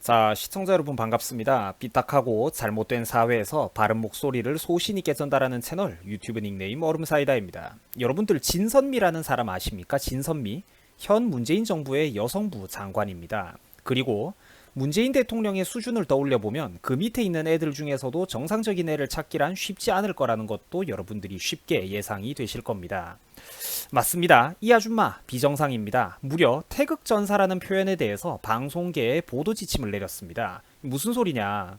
자, 시청자 여러분 반갑습니다. 삐딱하고 잘못된 사회에서 바른 목소리를 소신 있게 전달하는 채널 유튜브 닉네임 얼음사이다입니다. 여러분들 진선미라는 사람 아십니까? 진선미. 현 문재인 정부의 여성부 장관입니다. 그리고 문재인 대통령의 수준을 떠올려보면 그 밑에 있는 애들 중에서도 정상적인 애를 찾기란 쉽지 않을 거라는 것도 여러분들이 쉽게 예상이 되실 겁니다. 맞습니다. 이 아줌마 비정상입니다. 무려 태극전사라는 표현에 대해서 방송계에 보도 지침을 내렸습니다. 무슨 소리냐?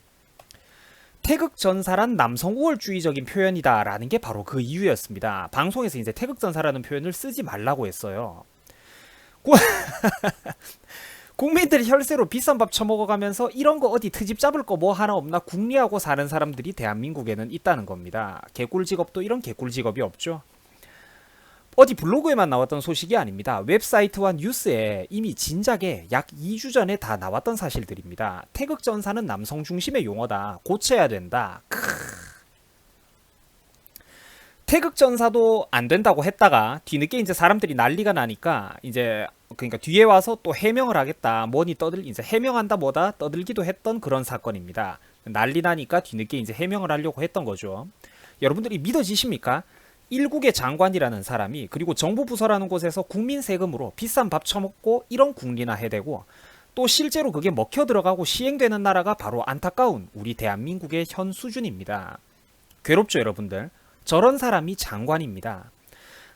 태극전사란 남성 우월주의적인 표현이다 라는 게 바로 그 이유였습니다. 방송에서 이제 태극전사라는 표현을 쓰지 말라고 했어요. 국민들이 혈세로 비싼 밥 처먹어가면서 이런 거 어디 트집 잡을 거 뭐 하나 없나 궁리하고 사는 사람들이 대한민국에는 있다는 겁니다. 개꿀 직업도 이런 개꿀 직업이 없죠. 어디 블로그에만 나왔던 소식이 아닙니다. 웹사이트와 뉴스에 이미 진작에 약 2주 전에 다 나왔던 사실들입니다. 태극전사는 남성 중심의 용어다. 고쳐야 된다. 태극전사도 안 된다고 했다가 뒤늦게 이제 사람들이 난리가 나니까 이제 그러니까 뒤에 와서 또 해명을 하겠다. 뭐니 이제 해명한다 뭐다 떠들기도 했던 그런 사건입니다. 난리 나니까 뒤늦게 이제 해명을 하려고 했던 거죠. 여러분들이 믿어지십니까? 일국의 장관이라는 사람이 그리고 정부 부서라는 곳에서 국민 세금으로 비싼 밥 처먹고 이런 궁리나 해대고 또 실제로 그게 먹혀 들어가고 시행되는 나라가 바로 안타까운 우리 대한민국의 현 수준입니다. 괴롭죠 여러분들? 저런 사람이 장관입니다.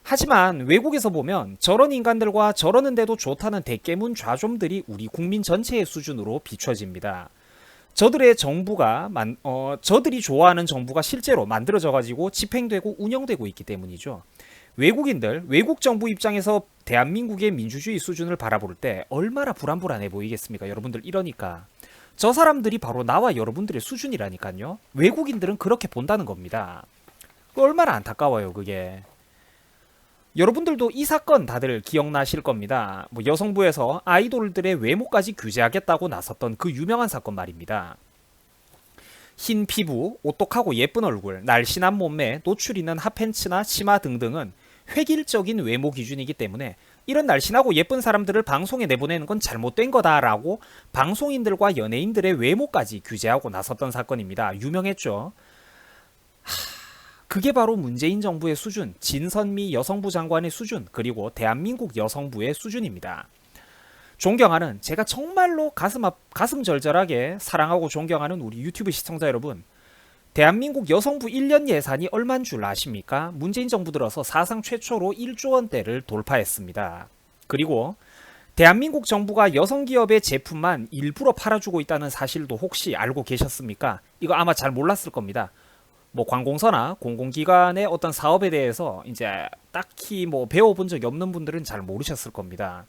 하지만 외국에서 보면 저런 인간들과 저러는데도 좋다는 대깨문 좌좀들이 우리 국민 전체의 수준으로 비춰집니다. 저들의 정부가 저들이 좋아하는 정부가 실제로 만들어져 가지고 집행되고 운영되고 있기 때문이죠. 외국 정부 입장에서 대한민국의 민주주의 수준을 바라볼 때 얼마나 불안불안해 보이겠습니까? 여러분들 이러니까 저 사람들이 바로 나와 여러분들의 수준이라니까요. 외국인들은 그렇게 본다는 겁니다. 얼마나 안타까워요 그게. 여러분들도 이 사건 다들 기억나실 겁니다. 뭐 여성부에서 아이돌들의 외모까지 규제하겠다고 나섰던 그 유명한 사건 말입니다. 흰 피부, 오똑하고 예쁜 얼굴, 날씬한 몸매, 노출 있는 핫팬츠나 치마 등등은 획일적인 외모 기준이기 때문에 이런 날씬하고 예쁜 사람들을 방송에 내보내는 건 잘못된 거다라고 방송인들과 연예인들의 외모까지 규제하고 나섰던 사건입니다. 유명했죠. 그게 바로 문재인 정부의 수준, 진선미 여성부 장관의 수준, 그리고 대한민국 여성부의 수준입니다. 존경하는, 제가 정말로 가슴 절절하게 사랑하고 존경하는 우리 유튜브 시청자 여러분, 대한민국 여성부 1년 예산이 얼마인 줄 아십니까? 문재인 정부 들어서 사상 최초로 1조 원대를 돌파했습니다. 그리고 대한민국 정부가 여성기업의 제품만 일부러 팔아주고 있다는 사실도 혹시 알고 계셨습니까? 이거 아마 잘 몰랐을 겁니다. 뭐 관공서나 공공기관의 어떤 사업에 대해서 이제 딱히 뭐 배워본 적이 없는 분들은 잘 모르셨을 겁니다.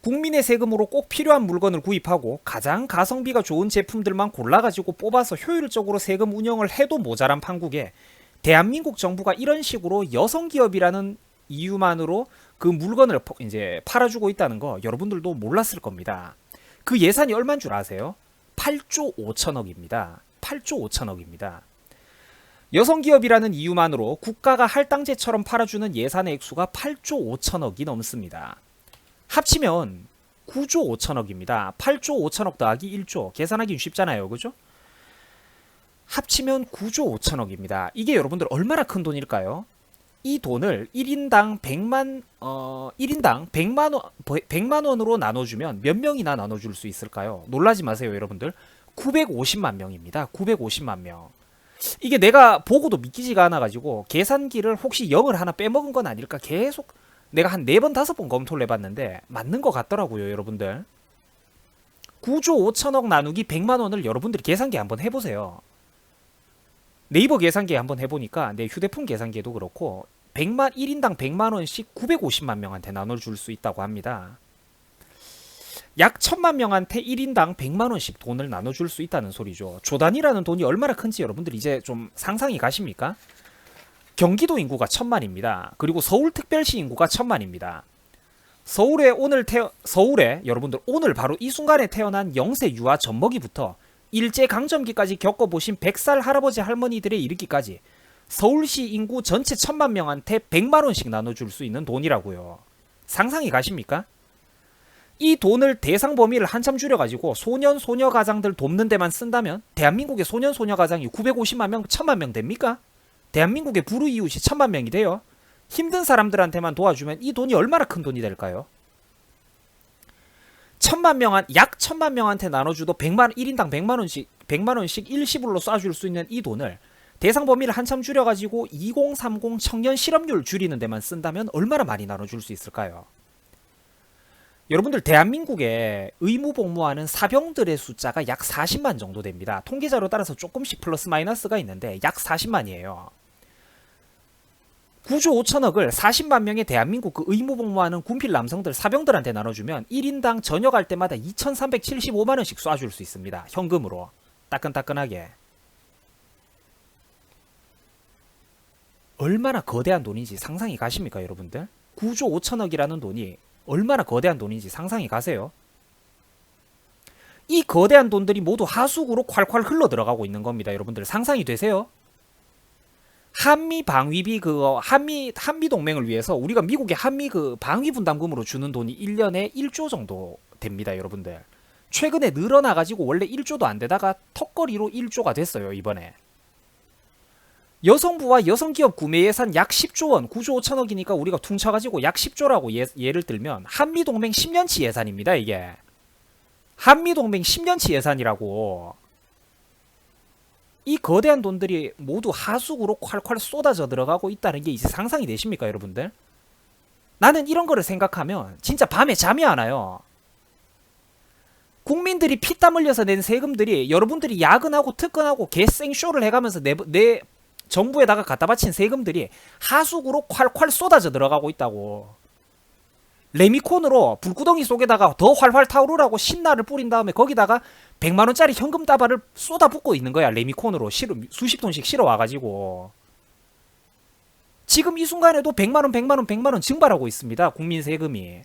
국민의 세금으로 꼭 필요한 물건을 구입하고 가장 가성비가 좋은 제품들만 골라가지고 뽑아서 효율적으로 세금 운영을 해도 모자란 판국에 대한민국 정부가 이런 식으로 여성기업이라는 이유만으로 그 물건을 이제 팔아주고 있다는 거 여러분들도 몰랐을 겁니다. 그 예산이 얼마인 줄 아세요? 8조 5천억입니다. 8조 5천억입니다. 여성기업이라는 이유만으로 국가가 할당제처럼 팔아주는 예산의 액수가 8조 5천억이 넘습니다. 합치면 9조 5천억입니다. 8조 5천억 더하기 1조 계산하기 쉽잖아요. 그죠? 합치면 9조 5천억입니다. 이게 여러분들 얼마나 큰 돈일까요? 이 돈을 1인당 100만 원으로 나눠주면 몇 명이나 나눠줄 수 있을까요? 놀라지 마세요 여러분들. 950만 명입니다. 950만 명. 이게 내가 보고도 믿기지가 않아가지고 계산기를 혹시 0을 하나 빼먹은 건 아닐까 계속 내가 한 4번 5번 검토를 해봤는데 맞는 것 같더라고요 여러분들. 9조 5천억 나누기 100만 원을 여러분들이 계산기 한번 해보세요. 네이버 계산기 한번 해보니까 내 휴대폰 계산기에도 그렇고 1인당 100만 원씩 950만 명한테 나눠줄 수 있다고 합니다. 약 1000만 명한테 1인당 100만 원씩 돈을 나눠줄 수 있다는 소리죠. 조단이라는 돈이 얼마나 큰지 여러분들 이제 좀 상상이 가십니까? 경기도 인구가 1000만입니다. 그리고 서울특별시 인구가 1000만입니다. 서울에 여러분들 오늘 바로 이 순간에 태어난 0세 유아 젖먹이부터 일제강점기까지 겪어보신 100살 할아버지 할머니들의 이르기까지 서울시 인구 전체 1000만 명한테 100만 원씩 나눠줄 수 있는 돈이라고요. 상상이 가십니까? 이 돈을 대상 범위를 한참 줄여가지고 소년 소녀 가장들 돕는 데만 쓴다면 대한민국의 소년 소녀 가장이 950만 명, 1000만 명 됩니까? 대한민국의 불우이웃이 1000만 명이 돼요. 힘든 사람들한테만 도와주면 이 돈이 얼마나 큰 돈이 될까요? 1000만 명한테 나눠주도 1인당 100만원씩 일시불로 쏴줄 수 있는 이 돈을 대상 범위를 한참 줄여가지고 2030 청년 실업률 줄이는 데만 쓴다면 얼마나 많이 나눠줄 수 있을까요? 여러분들 대한민국에 의무복무하는 사병들의 숫자가 약 40만 정도 됩니다. 통계자료 따라서 조금씩 플러스 마이너스가 있는데 약 40만이에요. 9조 5천억을 40만 명의 대한민국 그 의무복무하는 군필 남성들 사병들한테 나눠주면 1인당 전역할 때마다 2375만원씩 쏴줄 수 있습니다. 현금으로 따끈따끈하게. 얼마나 거대한 돈인지 상상이 가십니까 여러분들? 9조 5천억이라는 돈이 얼마나 거대한 돈인지 상상이 가세요? 이 거대한 돈들이 모두 하수구로 콸콸 흘러 들어가고 있는 겁니다. 여러분들 상상이 되세요? 한미 방위비 그거 한미 동맹을 위해서 우리가 미국의 한미 그 방위 분담금으로 주는 돈이 1년에 1조 정도 됩니다, 여러분들. 최근에 늘어나 가지고 원래 1조도 안 되다가 턱걸이로 1조가 됐어요, 이번에. 여성부와 여성기업 구매 예산 약 10조 원, 9조 5천억이니까 우리가 퉁쳐가지고 약 10조라고 예를 들면 한미동맹 10년치 예산입니다, 이게. 한미동맹 10년치 예산이라고. 이 거대한 돈들이 모두 하수구로 콸콸 쏟아져 들어가고 있다는 게 이제 상상이 되십니까, 여러분들? 나는 이런 거를 생각하면 진짜 밤에 잠이 안 와요. 국민들이 피땀 흘려서 낸 세금들이 여러분들이 야근하고 특근하고 개생쇼를 해가면서 내 정부에다가 갖다 바친 세금들이 하수구로 콸콸 쏟아져 들어가고 있다고. 레미콘으로 불구덩이 속에다가 더 활활 타오르라고 신나를 뿌린 다음에 거기다가 100만원짜리 현금 다발을 쏟아붓고 있는 거야. 레미콘으로 수십 톤씩 실어 와가지고. 지금 이 순간에도 100만원 증발하고 있습니다. 국민 세금이.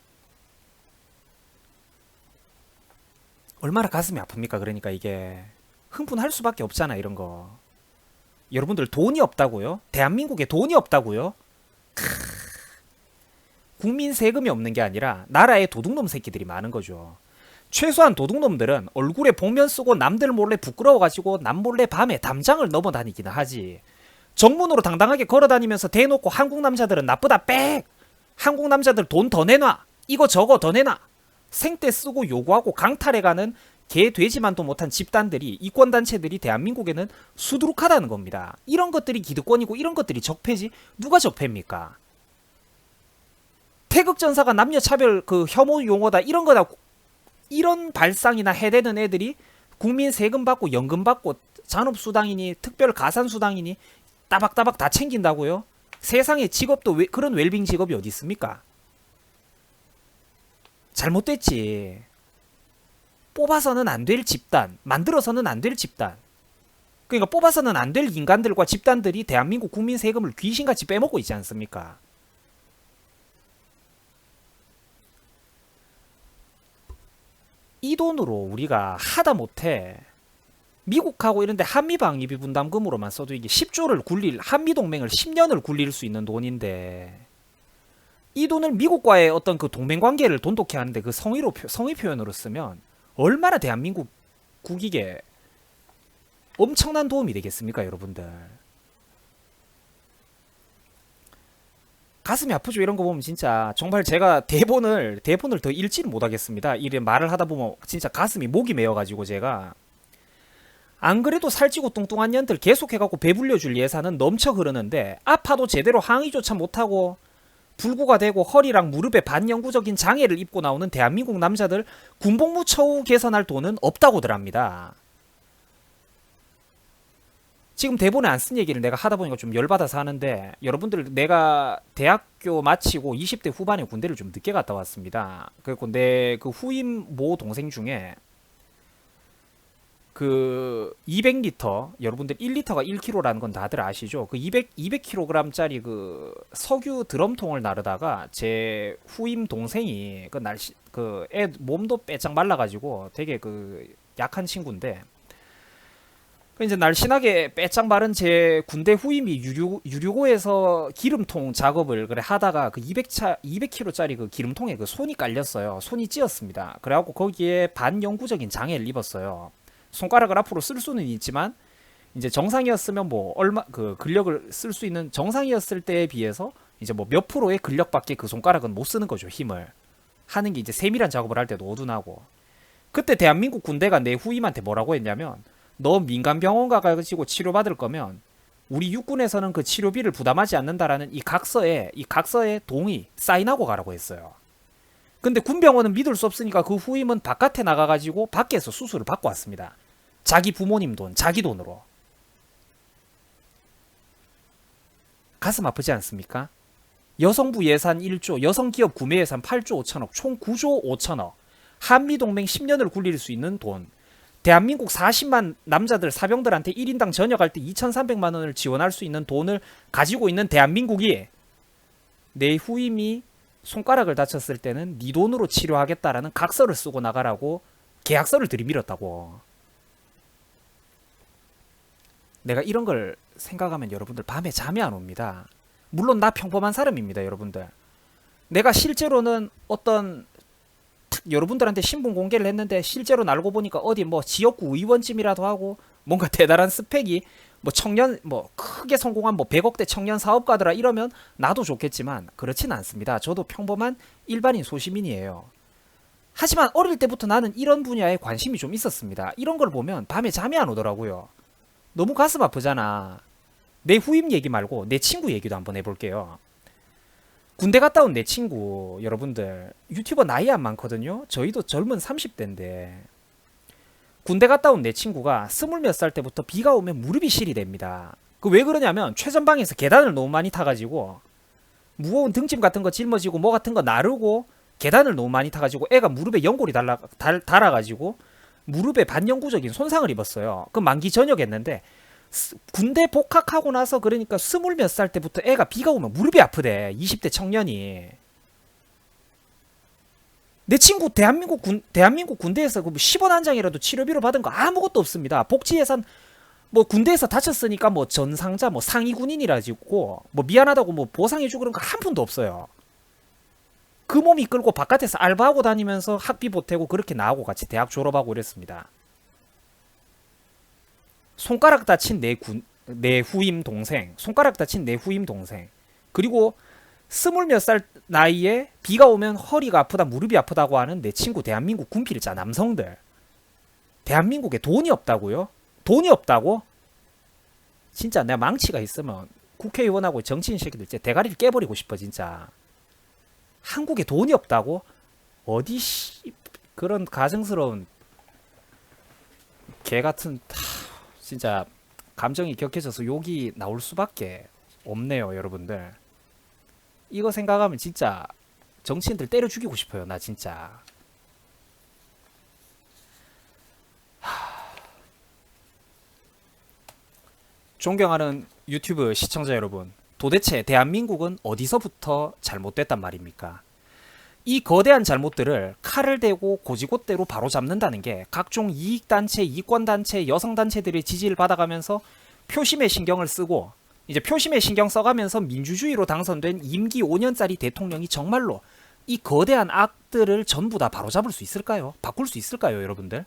얼마나 가슴이 아픕니까? 그러니까 이게 흥분할 수밖에 없잖아, 이런 거. 여러분들 돈이 없다고요? 대한민국에 돈이 없다고요? 국민 세금이 없는 게 아니라 나라에 도둑놈 새끼들이 많은 거죠. 최소한 도둑놈들은 얼굴에 복면 쓰고 남들 몰래 부끄러워가지고 남 몰래 밤에 담장을 넘어다니기나 하지. 정문으로 당당하게 걸어다니면서 대놓고 한국 남자들은 나쁘다 빽! 한국 남자들 돈 더 내놔! 이거 저거 더 내놔! 생떼 쓰고 요구하고 강탈해가는 개 돼지만도 못한 집단들이 이권단체들이 대한민국에는 수두룩하다는 겁니다. 이런 것들이 기득권이고 이런 것들이 적폐지 누가 적폐입니까? 태극전사가 남녀차별 그 혐오 용어다 이런 거다 이런 발상이나 해대는 애들이 국민 세금 받고 연금 받고 잔업수당이니 특별 가산수당이니 따박따박 다 챙긴다고요? 세상에 직업도 그런 웰빙 직업이 어디 있습니까? 잘못됐지. 뽑아서는 안 될 집단, 만들어서는 안 될 집단. 그러니까 뽑아서는 안 될 인간들과 집단들이 대한민국 국민 세금을 귀신같이 빼먹고 있지 않습니까? 이 돈으로 우리가 하다 못해 미국하고 이런데 한미방위비 분담금으로만 써도 이게 10조를 한미동맹을 10년을 굴릴 수 있는 돈인데 이 돈을 미국과의 어떤 그 동맹관계를 돈독히 하는데 그 성의 표현으로 쓰면 얼마나 대한민국 국익에 엄청난 도움이 되겠습니까, 여러분들? 가슴이 아프죠. 이런 거 보면 진짜 정말 제가 대본을 더 읽지를 못하겠습니다. 이래 말을 하다 보면 진짜 가슴이 목이 메어가지고 제가 안 그래도 살찌고 뚱뚱한 년들 계속해갖고 배불려줄 예산은 넘쳐 흐르는데 아파도 제대로 항의조차 못하고 불구가 되고 허리랑 무릎에 반영구적인 장애를 입고 나오는 대한민국 남자들 군복무 처우 개선할 돈은 없다고들 합니다. 지금 대본에 안 쓴 얘기를 내가 하다 보니까 좀 열받아서 하는데 여러분들 내가 대학교 마치고 20대 후반에 군대를 좀 늦게 갔다 왔습니다. 그리고 내 그 후임 모 동생 중에 그 200리터 여러분들 1리터가 1kg라는 건 다들 아시죠? 그 200kg짜리 그 석유 드럼통을 나르다가 제 후임 동생이 그 애 몸도 빼짝 말라가지고 되게 그 약한 친구인데 이제 날씬하게 빼짝 마른 제 군대 후임이 유류고에서 기름통 작업을 그래 하다가 그 200kg짜리 그 기름통에 그 손이 깔렸어요. 손이 찧었습니다. 그래갖고 거기에 반영구적인 장애를 입었어요. 손가락을 앞으로 쓸 수는 있지만 이제 정상이었으면 뭐 얼마 그 근력을 쓸 수 있는 정상이었을 때에 비해서 이제 뭐 몇 프로의 근력밖에 그 손가락은 못 쓰는 거죠. 힘을 하는 게 이제 세밀한 작업을 할 때도 어둔하고. 그때 대한민국 군대가 내 후임한테 뭐라고 했냐면, 너 민간 병원 가가지고 치료받을 거면 우리 육군에서는 그 치료비를 부담하지 않는다라는 이 각서에 동의 사인하고 가라고 했어요. 근데 군병원은 믿을 수 없으니까 그 후임은 바깥에 나가가지고 밖에서 수술을 받고 왔습니다. 자기 부모님 돈, 자기 돈으로. 가슴 아프지 않습니까? 여성부 예산 1조, 여성기업 구매 예산 8조 5천억, 총 9조 5천억. 한미동맹 10년을 굴릴 수 있는 돈. 대한민국 40만 남자들 사병들한테 1인당 전역할 때 2,300만 원을 지원할 수 있는 돈을 가지고 있는 대한민국이 내 후임이 손가락을 다쳤을 때는 네 돈으로 치료하겠다라는 각서를 쓰고 나가라고 계약서를 들이밀었다고. 내가 이런 걸 생각하면 여러분들 밤에 잠이 안 옵니다. 물론 나 평범한 사람입니다, 여러분들. 내가 실제로는 어떤 여러분들한테 신분 공개를 했는데 실제로 알고 보니까 어디 뭐 지역구 의원쯤이라도 하고 뭔가 대단한 스펙이 뭐 청년 뭐 크게 성공한 뭐 100억대 청년 사업가더라 이러면 나도 좋겠지만 그렇진 않습니다. 저도 평범한 일반인 소시민이에요. 하지만 어릴 때부터 나는 이런 분야에 관심이 좀 있었습니다. 이런 걸 보면 밤에 잠이 안 오더라고요. 너무 가슴 아프잖아. 내 후임 얘기 말고 내 친구 얘기도 한번 해볼게요. 군대 갔다 온 내 친구 여러분들 유튜버 나이 안 많거든요. 저희도 젊은 30대인데 군대 갔다 온 내 친구가 20몇 살 때부터 비가 오면 무릎이 실이 됩니다. 그 왜 그러냐면 최전방에서 계단을 너무 많이 타가지고 무거운 등짐 같은 거 짊어지고 뭐 같은 거 나르고 계단을 너무 많이 타가지고 애가 무릎에 연골이 달아가지고 무릎에 반영구적인 손상을 입었어요. 그 만기 전역했는데 군대 복학하고 나서 그러니까 20몇 살 때부터 애가 비가 오면 무릎이 아프대. 20대 청년이. 내 친구 대한민국 군대에서 10원 한 장이라도 치료비로 받은 거 아무것도 없습니다. 복지 예산 뭐 군대에서 다쳤으니까 뭐 전상자 뭐 상위 군인이라지고 뭐 미안하다고 뭐 보상해주고 그런 거 한 푼도 없어요. 그 몸이 끌고 바깥에서 알바하고 다니면서 학비 보태고 그렇게 나하고 같이 대학 졸업하고 이랬습니다. 손가락 다친 내 후임 동생, 손가락 다친 내 후임 동생, 그리고 20몇 살 나이에 비가 오면 허리가 아프다, 무릎이 아프다고 하는 내 친구 대한민국 군필자 남성들. 대한민국에 돈이 없다고요? 돈이 없다고? 진짜 내가 망치가 있으면 국회의원하고 정치인 새끼들 제 대가리를 깨버리고 싶어 진짜. 한국에 돈이 없다고? 어디 그런 가증스러운 개 같은 진짜 감정이 격해져서 욕이 나올 수밖에 없네요, 여러분들. 이거 생각하면 진짜 정치인들 때려 죽이고 싶어요, 나 진짜. 존경하는 유튜브 시청자 여러분, 도대체 대한민국은 어디서부터 잘못됐단 말입니까? 이 거대한 잘못들을 칼을 대고 고지곳대로 바로잡는다는 게 각종 이익단체, 이권단체, 여성단체들의 지지를 받아가면서 표심에 신경을 쓰고 이제 표심에 신경 써가면서 민주주의로 당선된 임기 5년짜리 대통령이 정말로 이 거대한 악들을 전부 다 바로잡을 수 있을까요? 바꿀 수 있을까요, 여러분들?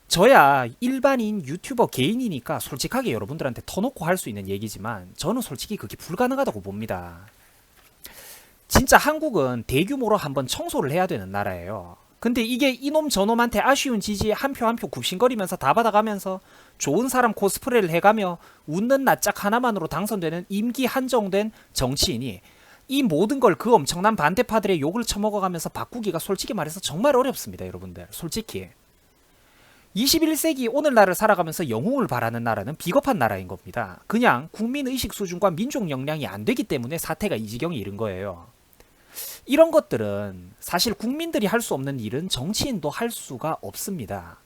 저야 일반인 유튜버 개인이니까 솔직하게 여러분들한테 터놓고 할 수 있는 얘기지만 저는 솔직히 그게 불가능하다고 봅니다. 진짜 한국은 대규모로 한번 청소를 해야 되는 나라예요. 근데 이게 이놈 저놈한테 아쉬운 지지 한 표 한 표 굽신거리면서 다 받아가면서 좋은 사람 코스프레를 해가며 웃는 낯짝 하나만으로 당선되는 임기 한정된 정치인이 이 모든 걸 그 엄청난 반대파들의 욕을 처먹어가면서 바꾸기가 솔직히 말해서 정말 어렵습니다, 여러분들. 솔직히 21세기 오늘날을 살아가면서 영웅을 바라는 나라는 비겁한 나라인 겁니다. 그냥 국민의식 수준과 민족 역량이 안 되기 때문에 사태가 이 지경에 이른 거예요. 이런 것들은 사실 국민들이 할 수 없는 일은 정치인도 할 수가 없습니다.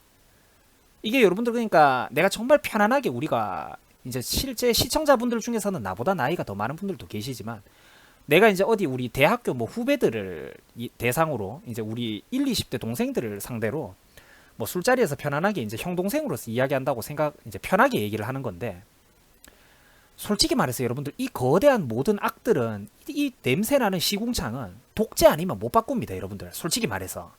이게 여러분들 그러니까 내가 정말 편안하게 우리가 이제 실제 시청자분들 중에서는 나보다 나이가 더 많은 분들도 계시지만 내가 이제 어디 우리 대학교 뭐 후배들을 대상으로 이제 우리 1, 20대 동생들을 상대로 뭐 술자리에서 편안하게 이제 형 동생으로서 이야기한다고 이제 편하게 얘기를 하는 건데, 솔직히 말해서 여러분들 이 거대한 모든 악들은 이 냄새나는 시궁창은 독재 아니면 못 바꿉니다, 여러분들. 솔직히 말해서.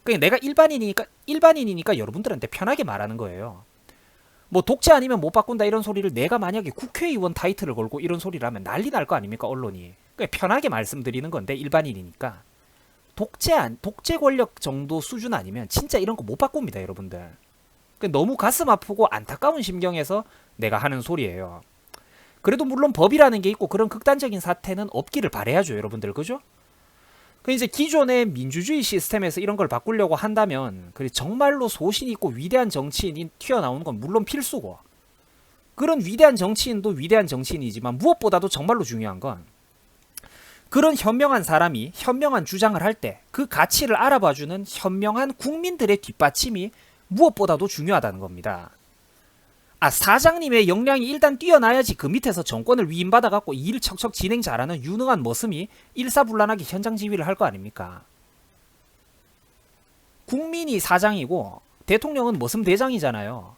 그냥 내가 일반인이니까 여러분들한테 편하게 말하는 거예요. 뭐 독재 아니면 못 바꾼다 이런 소리를 내가 만약에 국회의원 타이틀을 걸고 이런 소리를 하면 난리 날 거 아닙니까, 언론이. 그냥 편하게 말씀드리는 건데, 일반인이니까. 독재 권력 정도 수준 아니면 진짜 이런 거 못 바꿉니다, 여러분들. 너무 가슴 아프고 안타까운 심경에서 내가 하는 소리예요. 그래도 물론 법이라는 게 있고 그런 극단적인 사태는 없기를 바라야죠, 여러분들. 그죠? 이제 기존의 민주주의 시스템에서 이런 걸 바꾸려고 한다면 정말로 소신 있고 위대한 정치인이 튀어나오는 건 물론 필수고, 그런 위대한 정치인도 위대한 정치인이지만 무엇보다도 정말로 중요한 건 그런 현명한 사람이 현명한 주장을 할 때 그 가치를 알아봐주는 현명한 국민들의 뒷받침이 무엇보다도 중요하다는 겁니다. 사장님의 역량이 일단 뛰어나야지 그 밑에서 정권을 위임받아갖고 일 척척 진행 잘하는 유능한 머슴이 일사불란하게 현장 지휘를 할 거 아닙니까? 국민이 사장이고 대통령은 머슴 대장이잖아요.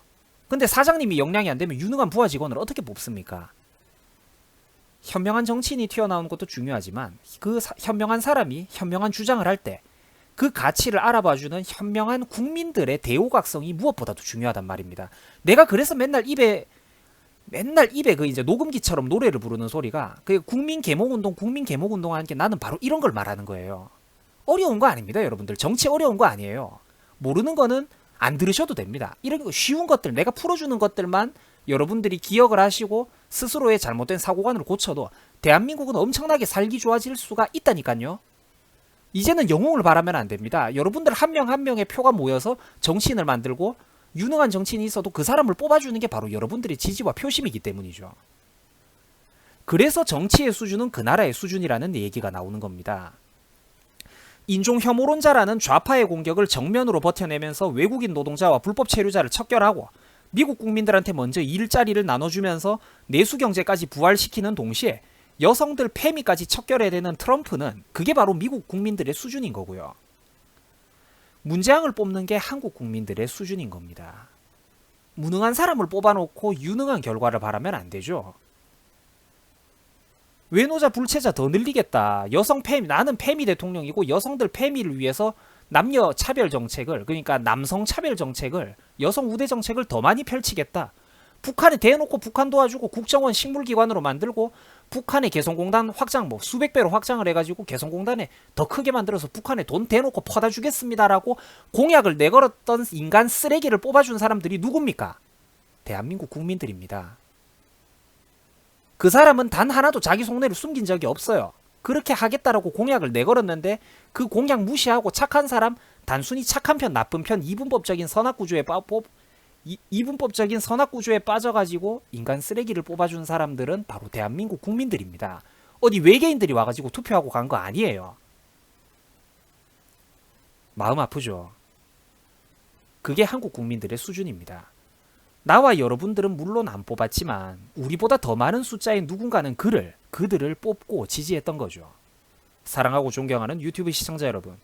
근데 사장님이 역량이 안 되면 유능한 부하 직원을 어떻게 뽑습니까? 현명한 정치인이 튀어나오는 것도 중요하지만 그 현명한 사람이 현명한 주장을 할 때 그 가치를 알아봐주는 현명한 국민들의 대오각성이 무엇보다도 중요하단 말입니다. 내가 그래서 맨날 입에 그 이제 녹음기처럼 노래를 부르는 소리가 그 국민 계몽운동 하는 게 나는 바로 이런 걸 말하는 거예요. 어려운 거 아닙니다, 여러분들. 정치 어려운 거 아니에요. 모르는 거는 안 들으셔도 됩니다. 이런 쉬운 것들, 내가 풀어주는 것들만 여러분들이 기억을 하시고 스스로의 잘못된 사고관을 고쳐도 대한민국은 엄청나게 살기 좋아질 수가 있다니까요. 이제는 영웅을 바라면 안 됩니다. 여러분들 한 명 한 명의 표가 모여서 정치인을 만들고 유능한 정치인이 있어도 그 사람을 뽑아주는 게 바로 여러분들의 지지와 표심이기 때문이죠. 그래서 정치의 수준은 그 나라의 수준이라는 얘기가 나오는 겁니다. 인종 혐오론자라는 좌파의 공격을 정면으로 버텨내면서 외국인 노동자와 불법 체류자를 척결하고 미국 국민들한테 먼저 일자리를 나눠주면서 내수경제까지 부활시키는 동시에 여성들 패미까지 척결해내는 트럼프는 그게 바로 미국 국민들의 수준인 거고요. 문재앙을 뽑는 게 한국 국민들의 수준인 겁니다. 무능한 사람을 뽑아놓고 유능한 결과를 바라면 안 되죠. 외노자 불체자 더 늘리겠다. 여성 패미, 나는 패미 대통령이고 여성들 패미를 위해서 남녀 차별 정책을, 그러니까 남성 차별 정책을, 여성 우대 정책을 더 많이 펼치겠다. 북한에 대놓고 북한 도와주고 국정원 식물기관으로 만들고 북한의 개성공단 확장 수백 배로 확장을 해가지고 개성공단에 더 크게 만들어서 북한에 돈 대놓고 퍼다 주겠습니다라고 공약을 내걸었던 인간 쓰레기를 뽑아준 사람들이 누굽니까? 대한민국 국민들입니다. 그 사람은 단 하나도 자기 속내를 숨긴 적이 없어요. 그렇게 하겠다라고 공약을 내걸었는데 그 공약 무시하고 착한 사람, 단순히 착한 편 나쁜 편 이분법적인 선악구조에 빠져가지고 인간 쓰레기를 뽑아준 사람들은 바로 대한민국 국민들입니다. 어디 외계인들이 와가지고 투표하고 간 거 아니에요. 마음 아프죠? 그게 한국 국민들의 수준입니다. 나와 여러분들은 물론 안 뽑았지만 우리보다 더 많은 숫자의 누군가는 그들을 뽑고 지지했던 거죠. 사랑하고 존경하는 유튜브 시청자 여러분,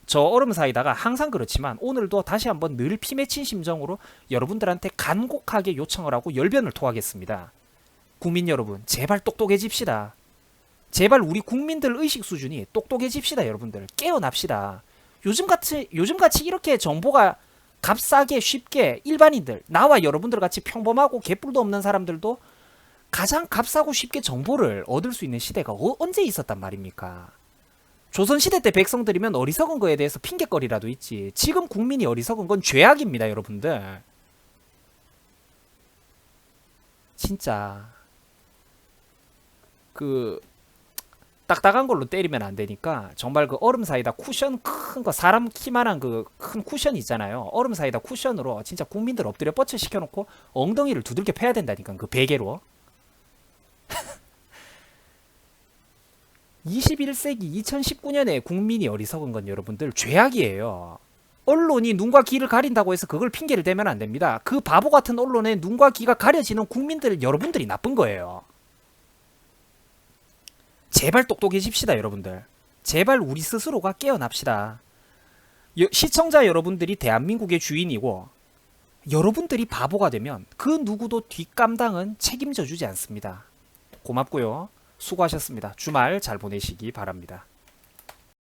저 얼음 사이다가 항상 그렇지만 오늘도 다시 한번 늘 피맺힌 심정으로 여러분들한테 간곡하게 요청을 하고 열변을 토하겠습니다. 국민 여러분, 제발 똑똑해집시다. 제발 우리 국민들 의식 수준이 똑똑해집시다. 여러분들 깨어납시다. 요즘같이 이렇게 정보가 값싸게 쉽게 일반인들, 나와 여러분들 같이 평범하고 개뿔도 없는 사람들도 가장 값싸고 쉽게 정보를 얻을 수 있는 시대가 언제 있었단 말입니까? 조선시대 때 백성들이면 어리석은 거에 대해서 핑계거리라도 있지. 지금 국민이 어리석은 건 죄악입니다, 여러분들. 진짜 딱딱한 걸로 때리면 안 되니까 정말 그 얼음 사이다 쿠션 큰 거, 사람 키만한 그 큰 쿠션 있잖아요. 얼음 사이다 쿠션으로 진짜 국민들 엎드려 뻗쳐 시켜놓고 엉덩이를 두들겨 패야 된다니까, 그 베개로. 21세기 2019년에 국민이 어리석은 건 여러분들 죄악이에요. 언론이 눈과 귀를 가린다고 해서 그걸 핑계를 대면 안 됩니다. 그 바보 같은 언론에 눈과 귀가 가려지는 국민들 여러분들이 나쁜 거예요. 제발 똑똑해집시다, 여러분들. 제발 우리 스스로가 깨어납시다. 시청자 여러분들이 대한민국의 주인이고 여러분들이 바보가 되면 그 누구도 뒷감당은 책임져 주지 않습니다. 고맙고요. 수고하셨습니다. 주말 잘 보내시기 바랍니다.